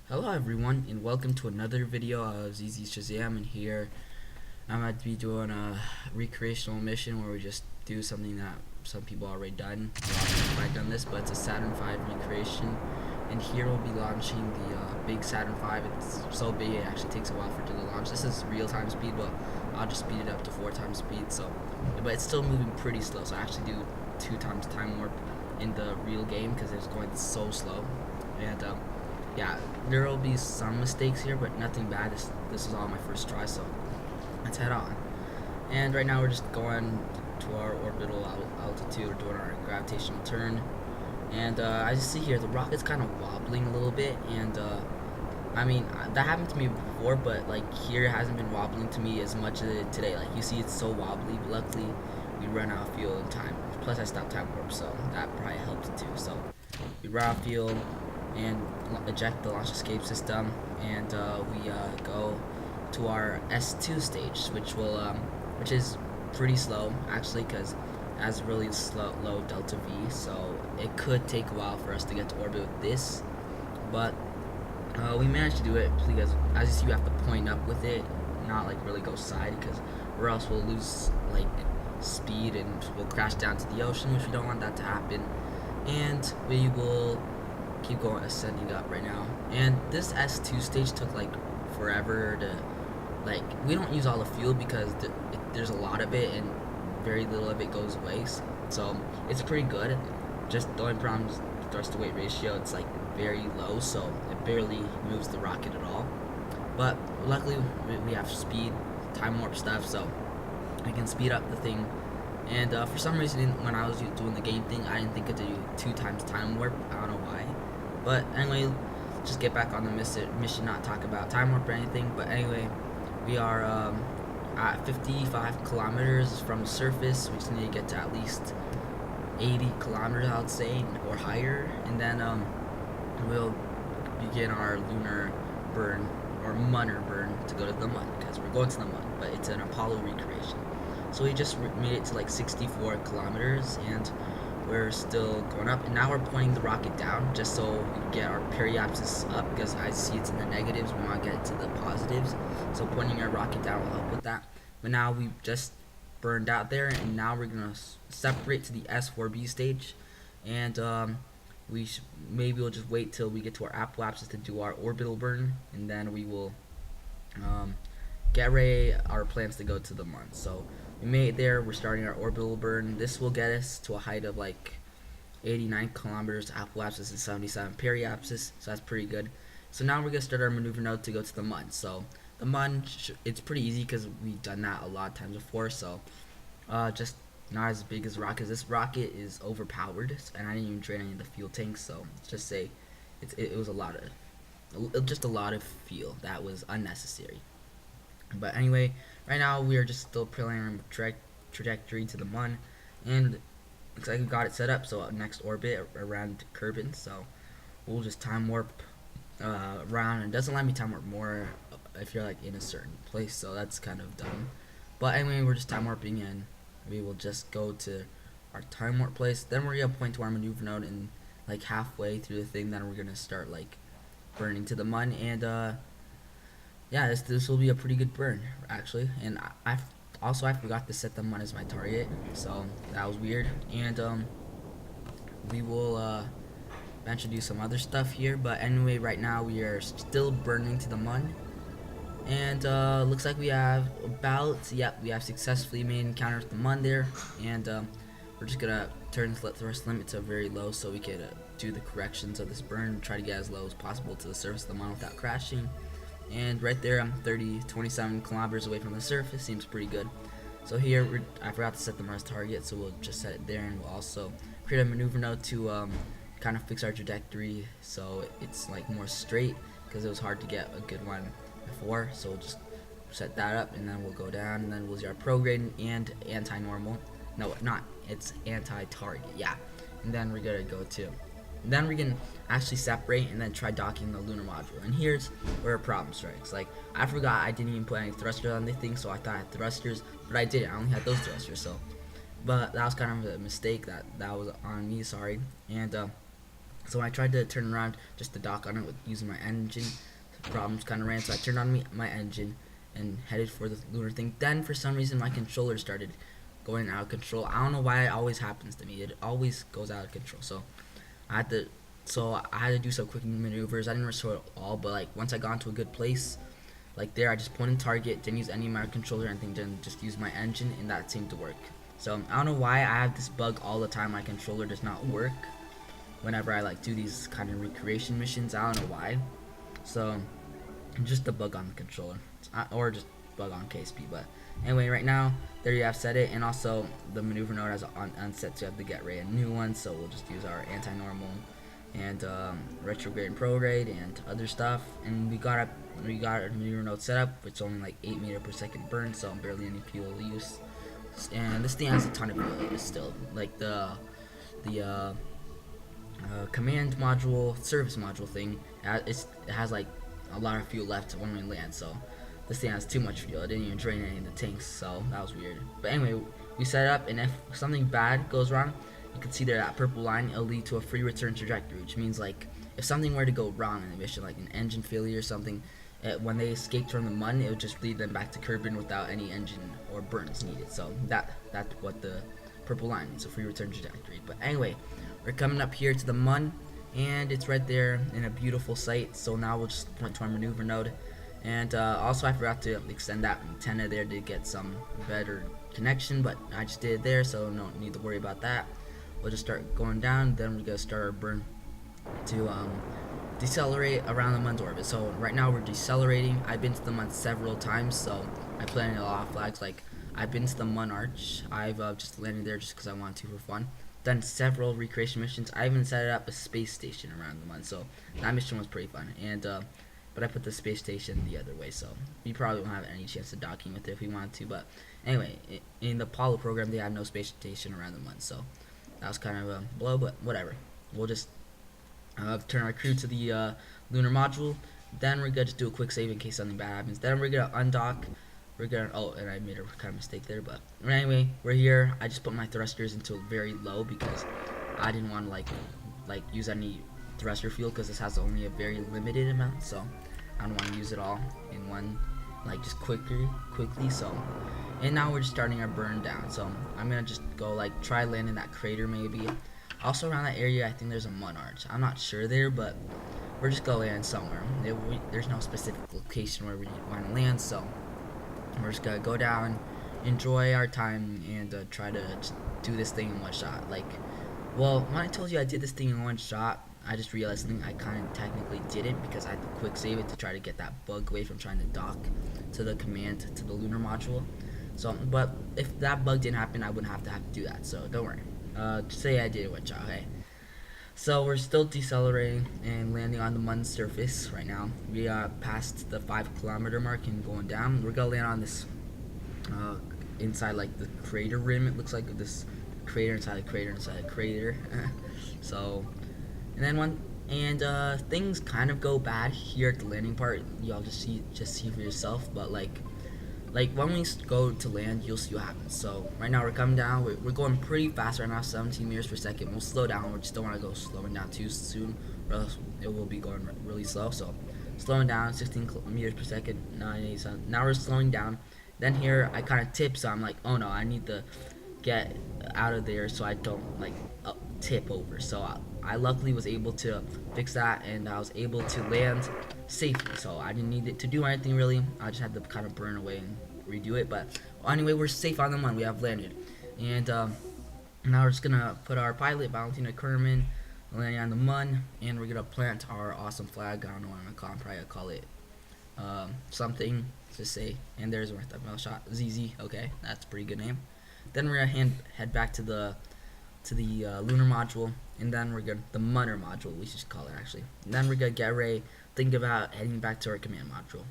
Hello everyone, and welcome to another video of ZZ Shazam. And here I'm going to be doing a recreational mission where we just do something that some people already done. A lot of people have done this, but it's a Saturn V recreation. And here we'll be launching the big Saturn V. It's so big it actually takes a while for it to launch. This is real-time speed, but I'll just speed it up to 4 times speed. But it's still moving pretty slow. So I actually do 2 times time warp in the real game because it's going so slow. And yeah, there will be some mistakes here, but nothing bad. This is all my first try, so let's head on. And right now we're just going to our orbital altitude. We're doing our gravitational turn. And I just see here the rocket's kind of wobbling a little bit, and I mean that happened to me before, but like here it hasn't been wobbling to me as much as it today. Like you see, it's so wobbly. But luckily, we run out of fuel in time. Plus, I stopped time warp, so that probably helped too. So we run out of fuel and eject the launch escape system, and we go to our S2 stage, which is pretty slow actually, because it has really low delta V, so it could take a while for us to get to orbit with this, but we managed to do it because as you see, you have to point up with it, not like really go side, because or else we'll lose like speed and we'll crash down to the ocean, which we don't want that to happen. And we will keep going, ascending up right now. And this S2 stage took like forever to, like, we don't use all the fuel because there's a lot of it and very little of it goes waste, so it's pretty good. Just the only problem is the thrust to weight ratio. It's like very low, so it barely moves the rocket at all, but luckily we have speed, time warp stuff, so I can speed up the thing. And for some reason, when I was doing the game thing, I didn't think it to do 2 times time warp. I don't know why. But anyway, just get back on the mission, not talk about time warp or anything. But anyway, we are at 55 kilometers from the surface. We just need to get to at least 80 kilometers, I would say, or higher. And then we'll begin our lunar burn, or munner burn, to go to the mun, because we're going to the mun, but it's an Apollo recreation. So we just made it to like 64 kilometers, and we're still going up, and now we're pointing the rocket down just so we can get our periapsis up, because I see it's in the negatives. We want to get it to the positives, so pointing our rocket down will help with that. But now we just burned out there, and now we're gonna separate to the S4B stage, and maybe we'll just wait till we get to our apoapsis to do our orbital burn, and then we will get ready our plans to go to the mun. So we made it there. We're starting our orbital burn. This will get us to a height of like 89 kilometers apoapsis and 77 periapsis, so that's pretty good. So now we're gonna start our maneuver node to go to the mun. So the mun, it's pretty easy because we've done that a lot of times before. So just not as big as the rocket. This rocket is overpowered, and I didn't even drain any of the fuel tanks. So let's just say it was just a lot of fuel that was unnecessary. But anyway, right now we are just still planning our trajectory to the mun, and looks like we got it set up. So next orbit around Kerbin, so we'll just time warp around. And it doesn't let me time warp more if you're like in a certain place, so that's kind of dumb. But anyway, we're just time warping, and we will just go to our time warp place. Then we're gonna point to our maneuver node, and like halfway through the thing, then we're gonna start like burning to the mun. And yeah, this will be a pretty good burn actually. And I forgot to set the mun as my target, so that was weird. And we will eventually do some other stuff here, but anyway, right now we are still burning to the mun. And looks like we have we have successfully made an encounter with the mun there. And we're just gonna turn the thrust limit to very low so we can do the corrections of this burn, try to get as low as possible to the surface of the mun without crashing. And right there, I'm 27 kilometers away from the surface. Seems pretty good. So here, I forgot to set the Mars target, so we'll just set it there, and we'll also create a maneuver node to kind of fix our trajectory so it's like more straight, because it was hard to get a good one before. So we'll just set that up, and then we'll go down, and then we'll do our prograde and anti-normal. No, not. It's anti-target. Yeah. And then we're gonna go to. Then we can actually separate and then try docking the lunar module. And here's where a problem strikes. Like, I forgot I didn't even put any thrusters on the thing, so I thought I had thrusters, but I didn't. I only had those thrusters. So, but that was kind of a mistake that was on me. Sorry. And So when I tried to turn around just to dock on it with using my engine, problems kind of ran. So I turned on my engine and headed for the lunar thing. Then for some reason my controller started going out of control. I don't know why it always happens to me. It always goes out of control. So I had to do some quick maneuvers. I didn't restore it all, but like once I got into a good place, like there, I just pointed target, didn't use any of my controller or anything, didn't just use my engine, and that seemed to work. So I don't know why I have this bug all the time. My controller does not work whenever I like do these kind of recreation missions. I don't know why. So just a bug on the controller, or just bug on KSP. But anyway, right now there you have set it, and also the maneuver node has unset, so you have to get a new one. So we'll just use our anti-normal and retrograde and prograde and other stuff, and we got our maneuver node set up. It's only like 8 meter per second burn, so barely any fuel use. And this thing has a ton of fuel still, like the command module, service module thing. It has like a lot of fuel left when we land, so this thing has too much fuel. It didn't even drain any of the tanks, so that was weird. But anyway, we set it up, and if something bad goes wrong, you can see there that purple line, it'll lead to a free return trajectory, which means like if something were to go wrong in the mission, like an engine failure or something, when they escaped from the MUN, it would just lead them back to Kerbin without any engine or burns needed. So that's what the purple line means, a free return trajectory. But anyway, we're coming up here to the MUN, and it's right there in a beautiful site. So now we'll just point to our maneuver node. And also I forgot to extend that antenna there to get some better connection, but I just did it there, so no need to worry about that. We'll just start going down, then we're gonna start our burn to decelerate around the MUN's orbit. So right now we're decelerating. I've been to the MUN several times, so I planted a lot of flags. Like I've been to the MUN Arch. I've just landed there just because I want to for fun. Done several recreation missions. I even set up a space station around the MUN, so that mission was pretty fun. And but I put the space station the other way, so we probably won't have any chance of docking with it if we wanted to. But anyway, in the Apollo program, they have no space station around the MUN, so that was kind of a blow, but whatever. We'll just turn our crew to the lunar module. Then we're gonna just do a quick save in case something bad happens. Then we're gonna undock. We're gonna, oh, and I made a kind of mistake there, but anyway, we're here. I just put my thrusters into very low because I didn't want to like use any thruster fuel, because this has only a very limited amount, so I don't want to use it all in one, like just quickly. So, and now we're just starting our burn down. So I'm gonna just go like try landing that crater maybe. Also around that area, I think there's a MUN Arch. I'm not sure there, but we're just gonna land somewhere. There's no specific location where we want to land, so we're just gonna go down, enjoy our time, and try to just do this thing in one shot. Like, well, when I told you I did this thing in one shot, I just realized something I kind of technically didn't, because I had to quick save it to try to get that bug away from trying to dock to the command to the lunar module. So, but if that bug didn't happen, I wouldn't have to do that. So don't worry. Just say I did it one shot. Okay. So we're still decelerating and landing on the MUN surface right now. We are past the 5-kilometer mark and going down. We're gonna land on this inside like the crater rim. It looks like this crater inside a crater inside a crater. So, and then things kind of go bad here at the landing part. Y'all just see for yourself. But like when we go to land, you'll see what happens. So right now we're coming down. We're going pretty fast right now, 17 meters per second. We'll slow down. We just don't want to go slowing down too soon, or else it will be going really slow. So slowing down, 16 meters per second. Now we're slowing down. Then here I kind of tip, so I'm like, oh no, I need to get out of there so I don't like tip over. So I luckily was able to fix that, and I was able to land safely. So I didn't need it to do anything really. I just had to kind of burn away and redo it. But anyway, we're safe on the MUN. We have landed, and now we're just gonna put our pilot Valentina Kerman landing on the MUN, and we're gonna plant our awesome flag. I don't know what I'm gonna call it. I'm probably gonna call it something to say. And there's our thumbnail shot. ZZ. Okay, that's a pretty good name. Then we're gonna head back to the lunar module, and then we're gonna the Munner module, we should call it actually. And then we're gonna get ready, think about heading back to our command module.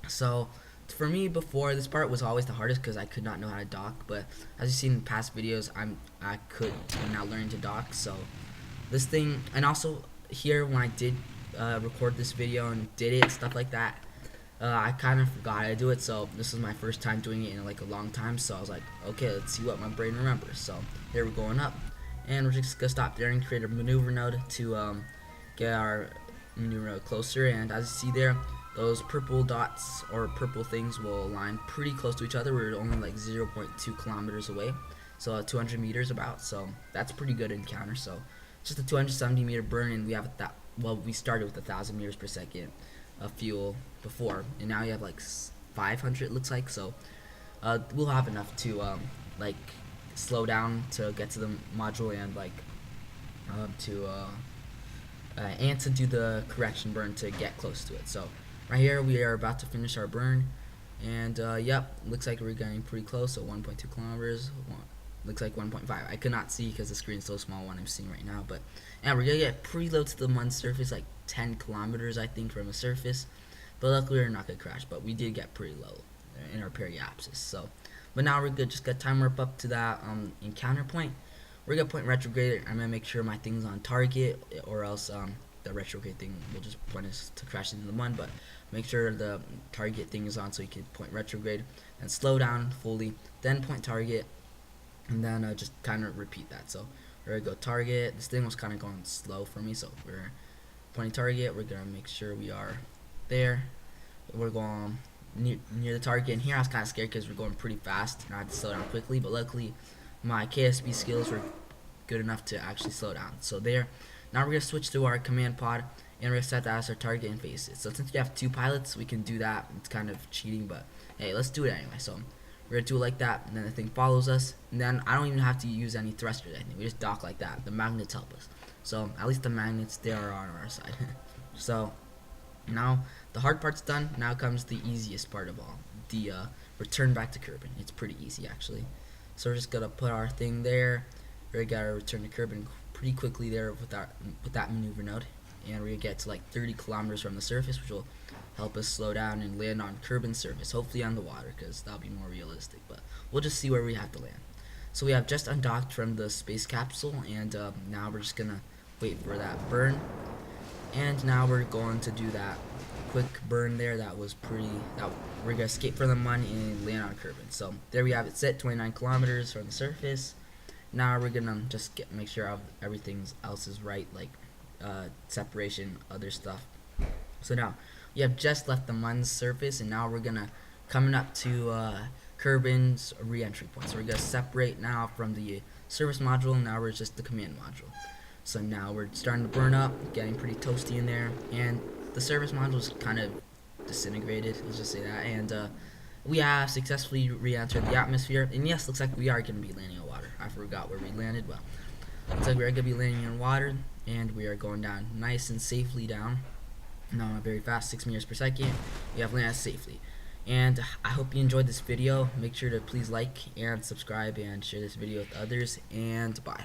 So for me, before, this part was always the hardest because I could not know how to dock. But as you've seen in past videos, I'm now learning to dock. So this thing, and also here when I did record this video and did it, stuff like that, I kind of forgot how to do it. So this is my first time doing it in like a long time. So I was like, okay, let's see what my brain remembers. So here we're going up, And we're just gonna stop there and create a maneuver node to get our maneuver node closer. And as you see there, those purple dots or purple things will align pretty close to each other. We're only like 0.2 kilometers away, so 200 meters about. So that's pretty good encounter. So just a 270 meter burn, and we have that. Well, we started with 1,000 meters per second of fuel before, and now you have like 500. It looks like so. We'll have enough to like slow down to get to the module and like to do the correction burn to get close to it. So right here we are about to finish our burn, and yep, looks like we're getting pretty close. So 1.2 kilometers. Looks like 1.5. I could not see because the screen's so small what I'm seeing right now, but yeah, we're gonna get pretty low to the Mun surface, like 10 kilometers I think from the surface, but luckily we're not gonna crash, but we did get pretty low in our periapsis. So but now we're good. Just got time warp up to that encounter point. We're gonna point retrograde. I'm gonna make sure my thing's on target, or else the retrograde thing will just point us to crash into the Mun. But make sure the target thing is on so you can point retrograde and slow down fully, then point target, and then just kind of repeat that. So we're gonna go target. This thing was kind of going slow for me, so we're pointing target. We're gonna make sure we are there. We're going near the target, and here I was kind of scared because we're going pretty fast and I had to slow down quickly, but luckily my KSB skills were good enough to actually slow down. So there, now we're gonna switch to our command pod, and we're gonna set that as our target and face it. So since you have 2 pilots, we can do that. It's kind of cheating, but hey, let's do it anyway. So we're gonna do it like that, and then the thing follows us, and then I don't even have to use any thrusters. I think we just dock like that. The magnets help us, so at least the magnets, they are on our side. So now the hard part's done. Now comes the easiest part of all, the return back to Kerbin. It's pretty easy actually. So we're just gonna put our thing there. We're gonna return to Kerbin pretty quickly there with that maneuver node, and we're gonna get to like 30 kilometers from the surface, which will help us slow down and land on Kerbin's surface, hopefully on the water, because that'll be more realistic, but we'll just see where we have to land. So we have just undocked from the space capsule, and now we're just gonna wait for that burn, and now we're going to do that quick burn there. That was we're gonna escape from the Mun and land on Kerbin. So there we have it set, 29 kilometers from the surface. Now we're gonna just make sure everything else is right, like separation, other stuff. So now we have just left the Mun's surface, and now we're gonna coming up to Kerbin's re-entry point. So we're gonna separate now from the service module, and now we're just the command module. So now we're starting to burn up, getting pretty toasty in there, and the service module is kind of disintegrated, let's just say that, and we have successfully re-entered the atmosphere, and yes, looks like we are going to be landing on water. I forgot where we landed. Well, looks like we are going to be landing on water, and we are going down nice and safely down. Not very fast, 6 meters per second. We have landed safely, and I hope you enjoyed this video. Make sure to please like and subscribe and share this video with others, and bye.